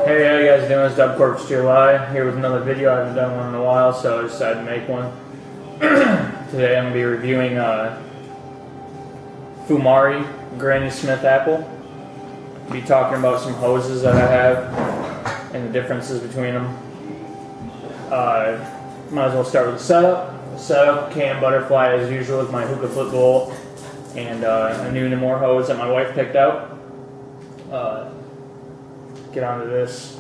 Hey, how you guys doing? It's Dub July here with another video. I haven't done one in a while, so I decided to make one. Today I'm going to be reviewing Fumari Granny Smith Apple. I'll be talking about some hoses that I have and the differences between them. Might as well start with the setup. The setup, can butterfly as usual with my hookah flip bowl and a new Namor hose that my wife picked out. Get onto this.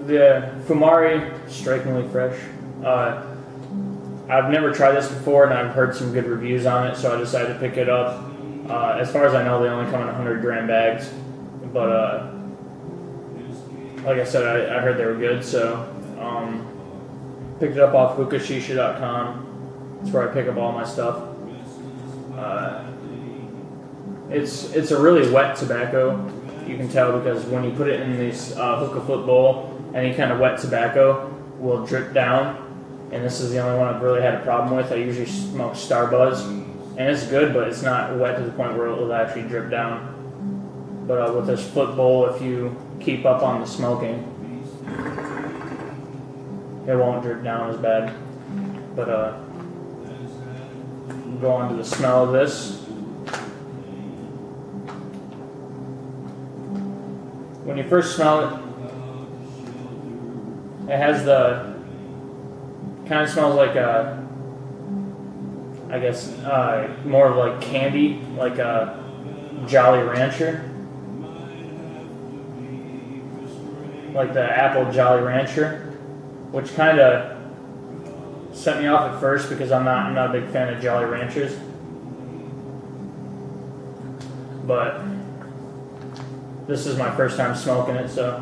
The Fumari, strikingly fresh. I've never tried this before and I've heard some good reviews on it, so I decided to pick it up. As far as I know, they only come in 100-gram bags, but like I said, I heard they were good, so picked it up off hookahshisha.com. That's where I pick up all my stuff. It's a really wet tobacco. You can tell because when you put it in this hookah flip bowl, any kind of wet tobacco will drip down, and this is the only one I've really had a problem with. I usually smoke Star Buzz, and it's good, but it's not wet to the point where it will actually drip down. But with this flip bowl, if you keep up on the smoking, it won't drip down as bad. But go on to the smell of this. When you first smell it, it has the kind of smells like a, I guess more of like candy, like a Jolly Rancher, like the Apple Jolly Rancher, which kind of set me off at first because I'm not a big fan of Jolly Ranchers, but this is my first time smoking it, so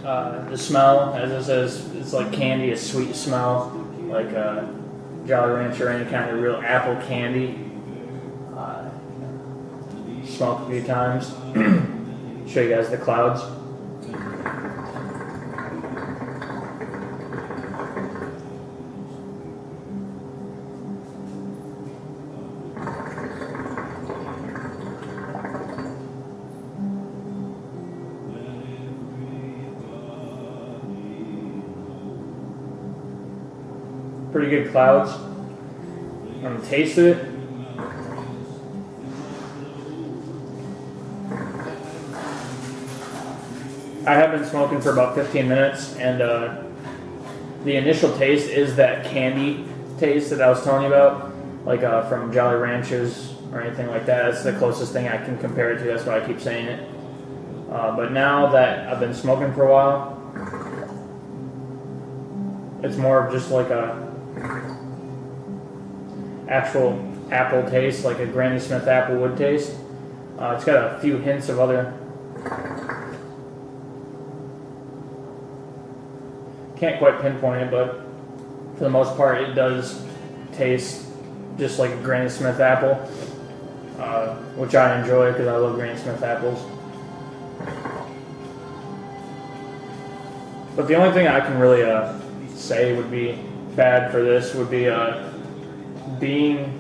the smell, as it says, it's like candy, a sweet smell, like Jolly Rancher or any kind of real apple candy. Smoked a few times. Show you guys the clouds. Pretty good clouds. I'm going to taste it. I have been smoking for about 15 minutes, and the initial taste is that candy taste that I was telling you about, like from Jolly Ranchers or anything like that. That's the closest thing I can compare it to. That's why I keep saying it. But now that I've been smoking for a while, it's more of just like a actual apple taste, like a Granny Smith Apple would taste. It's got a few hints of other, can't quite pinpoint it, but for the most part it does taste just like a Granny Smith Apple, which I enjoy because I love Granny Smith apples. But the only thing I can really say would be bad for this would be being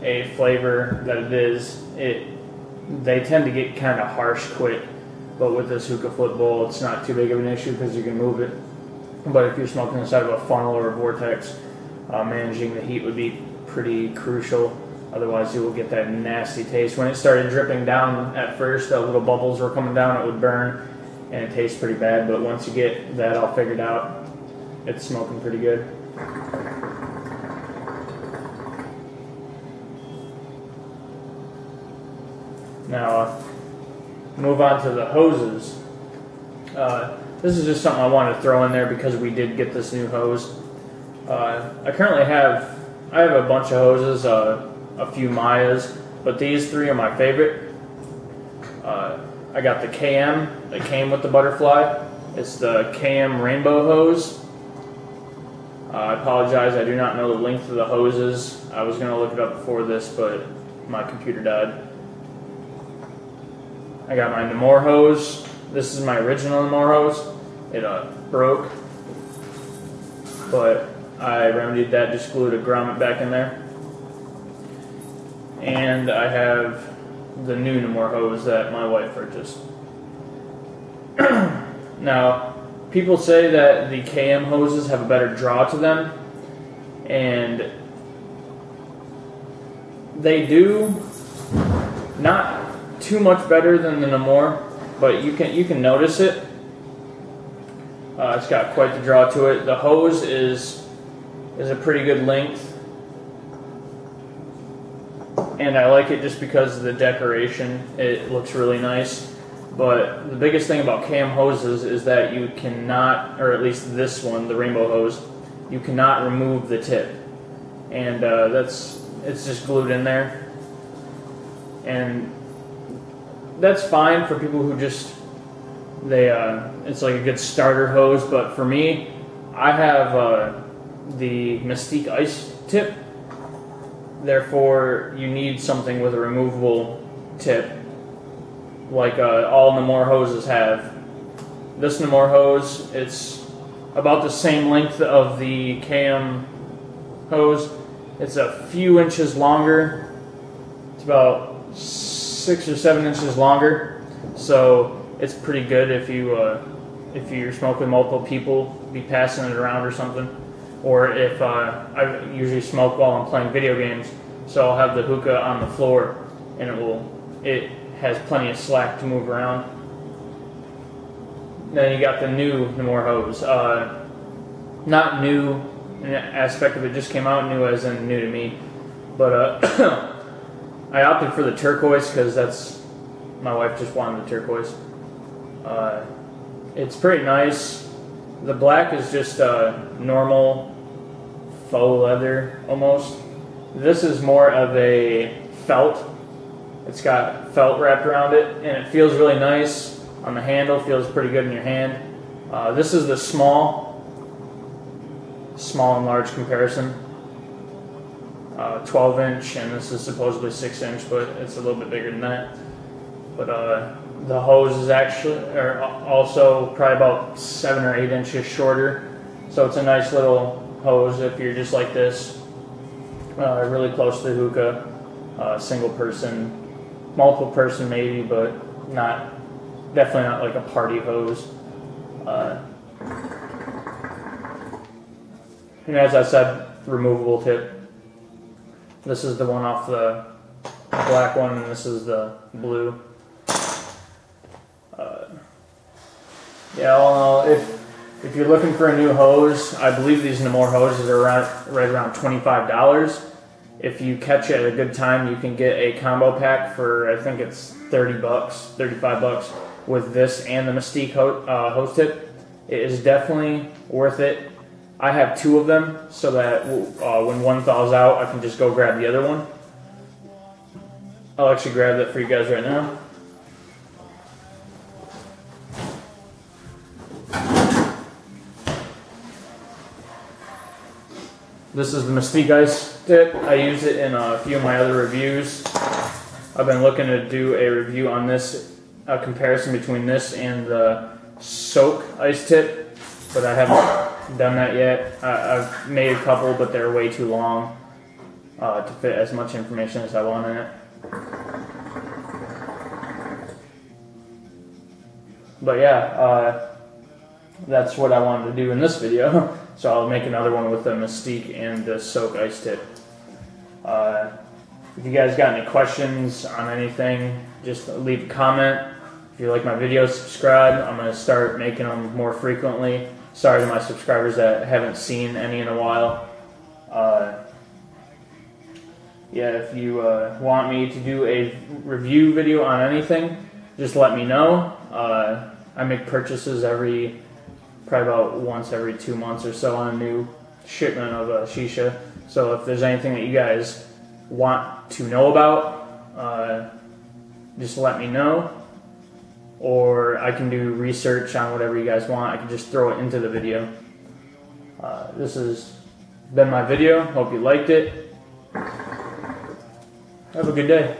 a flavor that it is, they tend to get kind of harsh quick, but with this hookah flip bowl it's not too big of an issue because you can move it. But if you're smoking inside of a funnel or a vortex, managing the heat would be pretty crucial, otherwise you will get that nasty taste. When it started dripping down at first, little bubbles were coming down, it would burn and it tastes pretty bad, but once you get that all figured out, it's smoking pretty good. Now, move on to the hoses. This is just something I wanted to throw in there because we did get this new hose. I currently have a bunch of hoses, a few Mayas, but these three are my favorite. I got the KM that came with the butterfly. It's the KM Rainbow hose. I apologize, I do not know the length of the hoses. I was going to look it up before this, but my computer died. I got my Namor hose. This is my original Namor hose. It broke, but I remedied that, just glued a grommet back in there. And I have the new Namor hose that my wife purchased. Now, people say that the KM hoses have a better draw to them, and they do. Not too much better than the Namor, but you can notice it. It's got quite the draw to it. The hose is a pretty good length, and I like it just because of the decoration. It looks really nice. But the biggest thing about KM hoses is that you cannot, or at least this one, the rainbow hose, you cannot remove the tip, and it's just glued in there, and that's fine for people who just it's like a good starter hose. But for me, I have the Mystique Ice tip. Therefore, you need something with a removable tip, like all Namor hoses have. This Namor hose, it's about the same length of the KM hose. It's a few inches longer. It's about 6 or 7 inches longer. So it's pretty good if you're smoking multiple people, be passing it around or something. Or if I usually smoke while I'm playing video games, so I'll have the hookah on the floor, and it has plenty of slack to move around. Then you got the new Namor hose. Not new in the aspect of it just came out, new as in new to me. But I opted for the turquoise because my wife just wanted the turquoise. It's pretty nice. The black is just normal faux leather almost. This is more of a felt. It's got felt wrapped around it, and it feels really nice on the handle. Feels pretty good in your hand. This is the small and large comparison. 12 inch, and this is supposedly 6 inch, but it's a little bit bigger than that. But the hose is also probably about 7 or 8 inches shorter. So it's a nice little hose if you're just like this, really close to the hookah, single person, multiple person maybe, but definitely not like a party hose. And as I said, removable tip. This is the one off the black one, and this is the blue. Yeah, all in all, if you're looking for a new hose, I believe these Namor hoses are right around $25. If you catch it at a good time, you can get a combo pack for, I think it's $35 with this and the Mystique hose tip. It is definitely worth it. I have 2 of them, so that when one thaws out, I can just go grab the other one. I'll actually grab that for you guys right now. This is the Mystique Ice tip. I use it in a few of my other reviews. I've been looking to do a review on this, a comparison between this and the Soak Ice tip, but I haven't done that yet. I've made a couple, but they're way too long to fit as much information as I want in it. But yeah, that's what I wanted to do in this video. So I'll make another one with the Mystique and the Soak Ice tip. If you guys got any questions on anything, just leave a comment. If you like my videos, subscribe. I'm going to start making them more frequently. Sorry to my subscribers that haven't seen any in a while. Yeah, if you want me to do a review video on anything, just let me know. I make purchases probably about once every 2 months or so on a new shipment of shisha. So if there's anything that you guys want to know about, just let me know. Or I can do research on whatever you guys want. I can just throw it into the video. This has been my video. Hope you liked it. Have a good day.